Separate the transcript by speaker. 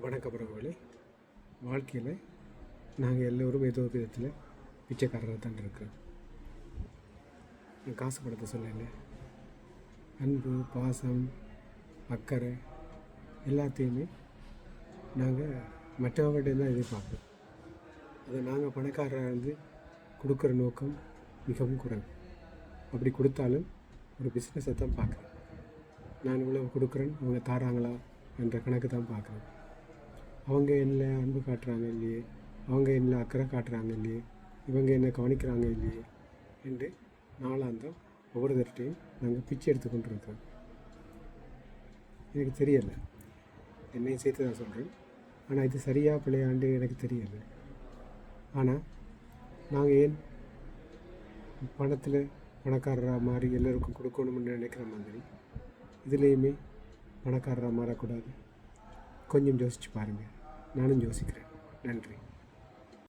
Speaker 1: வணக்கம் பிரபுகளே. வாழ்க்கையில் நாங்கள் எல்லோரும் ஏதோ ஒரு விதத்தில் பிச்சைக்காரராக தான் இருக்கிறோம். நான் காசு படத்தை சொல்லலை, அன்பு, பாசம், அக்கறை எல்லாத்தையுமே நாங்கள் மற்றவங்கள்ட்ட தான் எதிர்பார்ப்போம். அதை நாங்கள் பணக்காரராக இருந்து கொடுக்குற நோக்கம் மிகவும் குறைவு. அப்படி கொடுத்தாலும் ஒரு பிஸ்னஸை தான் பார்க்குறேன். நான் இவ்வளோ கொடுக்குறேன், அவங்க தாராங்களா என்ற கணக்கு தான் பார்க்குறேன். அவங்க என்ன அன்பு காட்டுறாங்க இல்லையே, அவங்க என்ன அக்கறை காட்டுறாங்க இல்லையே, இவங்க என்ன கவனிக்கிறாங்க இல்லையே என்று நாளாந்தம் ஒவ்வொருத்தர்கிட்டையும் நாங்கள் பிச்சை எடுத்து கொண்டு இருக்கோம். எனக்கு தெரியலை, என்னையும் சேர்த்து தான் சொல்கிறேன். ஆனால் இது சரியாக பிள்ளையாண்டு எனக்கு தெரியலை. ஆனால் நாங்கள் ஏன் பணத்தில் பணக்காரராக மாறி எல்லோருக்கும் கொடுக்கணும்னு நினைக்கிற மாதிரி இதுலேயுமே பணக்காரராக மாறக்கூடாது? கொஞ்சம் யோசித்து பாருங்கள். நானும் யோசிக்கிறேன். நன்றி.